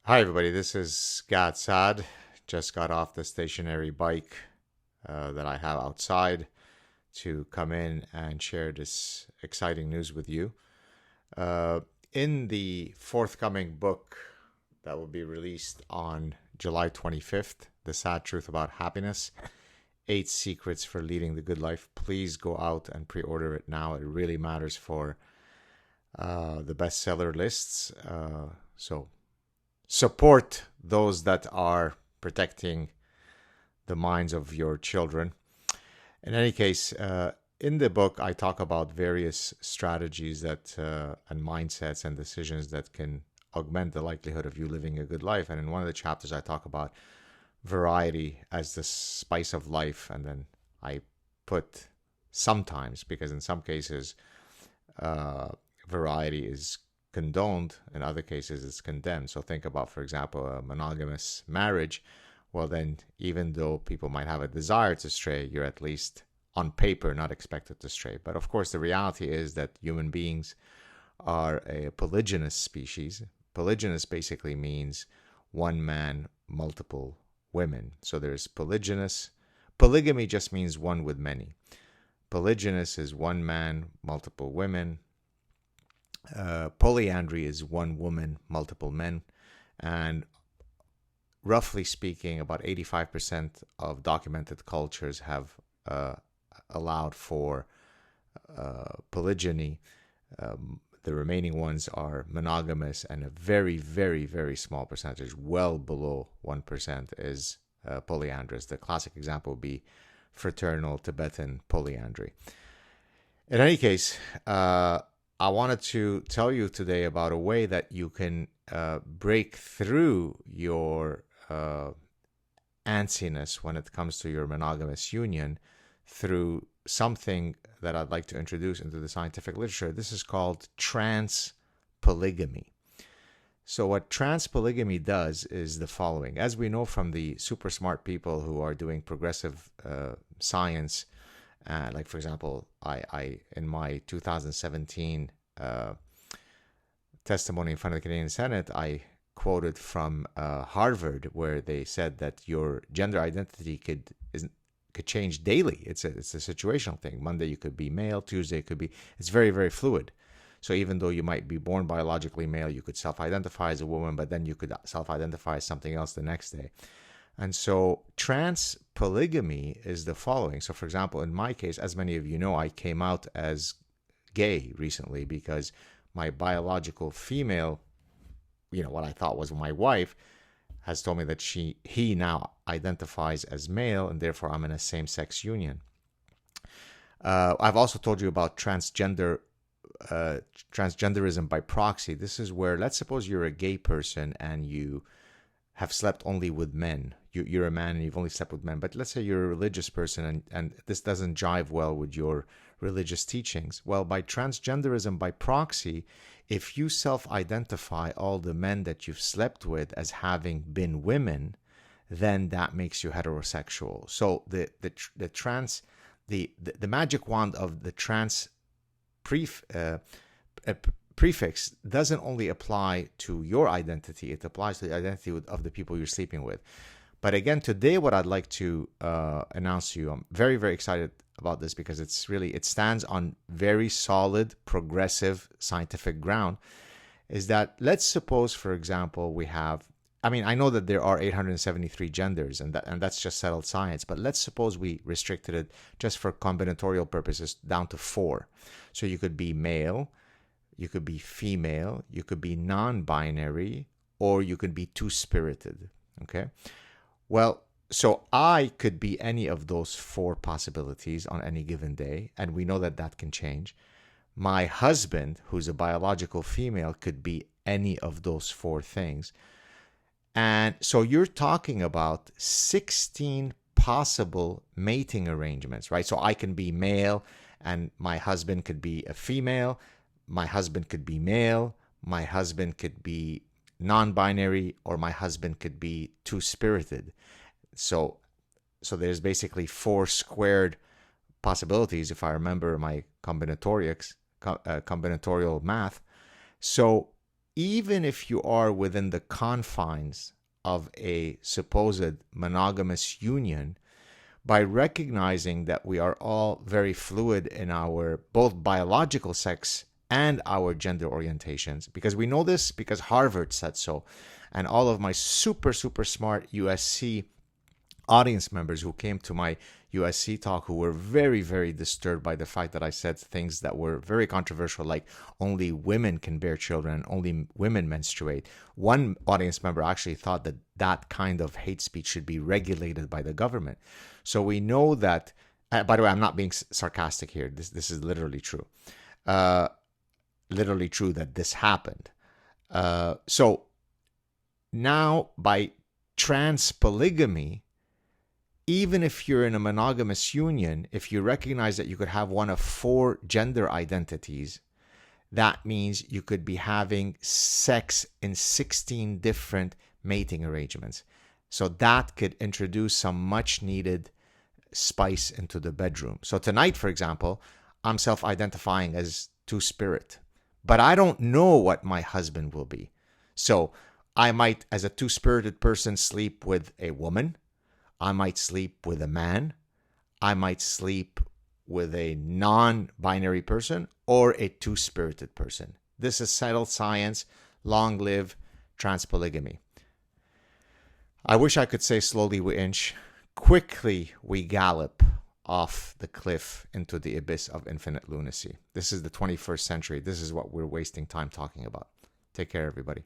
Hi, everybody. This is Saad. Just got off the stationary bike that I have outside to come in and share this exciting news with you. Uh, in the forthcoming book that will be released on July 25th, The Sad Truth About Happiness, 8 Secrets for Leading the Good Life, please go out and pre order it now. It really matters for the bestseller lists. So support those that are protecting the minds of your children. In any case, in the book, I talk about various strategies that and mindsets and decisions that can augment the likelihood of you living a good life. And in one of the chapters, I talk about variety as the spice of life. And then I put sometimes, because in some cases, variety is condoned, in other cases it's condemned. So think about, for example, a monogamous marriage. Well, then, even though people might have a desire to stray, you're at least on paper not expected to stray. But of course, the reality is that human beings are a polygynous species. Polygynous basically means one man, multiple women. So there's polygynous. Polygamy just means one with many. Polygynous is one man, multiple women. Polyandry is one woman, multiple men. And roughly speaking, about 85% of documented cultures have allowed for polygyny. The remaining ones are monogamous, and a very, very, very small percentage, well below 1%, is polyandrous. The classic example would be fraternal Tibetan polyandry. In any case, I wanted to tell you today about a way that you can break through your antsiness when it comes to your monogamous union through something that I'd like to introduce into the scientific literature. This is called TransPolygamy. So what TransPolygamy does is the following. As we know from the super smart people who are doing progressive science, like, for example, I in my 2017 testimony in front of the Canadian Senate, I quoted from Harvard, where they said that your gender identity could change daily. It's a situational thing. Monday you could be male, Tuesday it could be. It's very, very fluid. So even though you might be born biologically male, you could self-identify as a woman, but then you could self-identify as something else the next day. And so trans-polygamy is the following. So, for example, in my case, as many of you know, I came out as gay recently because my biological female, what I thought was my wife, has told me that he now identifies as male, and therefore I'm in a same-sex union. I've also told you about transgenderism by proxy. This is where, let's suppose you're a gay person and you have slept only with men. You're a man and you've only slept with men. But let's say you're a religious person and this doesn't jive well with your religious teachings. Well, by transgenderism by proxy, if you self-identify all the men that you've slept with as having been women, then that makes you heterosexual. So the magic wand of the trans prefix doesn't only apply to your identity, it applies to the identity of the people you're sleeping with. But again, today what I'd like to announce to you, I'm very, very excited about this because it stands on very solid, progressive scientific ground, is that let's suppose, for example, I know that there are 873 genders and that's just settled science, but let's suppose we restricted it just for combinatorial purposes down to 4. So you could be male, you could be female, you could be non-binary, or you could be two-spirited, okay? Well, so I could be any of those 4 possibilities on any given day, and we know that that can change. My husband, who's a biological female, could be any of those 4 things. And so you're talking about 16 possible mating arrangements, right? So I can be male, and my husband could be a female. My husband could be male. My husband could be non-binary, or my husband could be two-spirited. So there's basically 4 squared possibilities, if I remember my combinatorial math. So even if you are within the confines of a supposed monogamous union, by recognizing that we are all very fluid in our both biological sex and our gender orientations, because we know this because Harvard said so, and all of my super smart USC audience members who came to my USC talk, who were very disturbed by the fact that I said things that were very controversial, like only women can bear children, only women menstruate. One audience member actually thought that that kind of hate speech should be regulated by the government. So we know that, by the way, I'm not being sarcastic here. This is literally true. Literally true that this happened. So now by TransPolygamy, even if you're in a monogamous union, if you recognize that you could have one of 4 gender identities, that means you could be having sex in 16 different mating arrangements. So that could introduce some much needed spice into the bedroom. So tonight, for example, I'm self-identifying as two-spirit, but I don't know what my husband will be. So I might, as a two-spirited person, sleep with a woman. I might sleep with a man. I might sleep with a non-binary person or a two-spirited person. This is settled science. Long live TransPolygamy. I wish I could say slowly we inch, quickly we gallop off the cliff into the abyss of infinite lunacy. This is the 21st century. This is what we're wasting time talking about. Take care, everybody.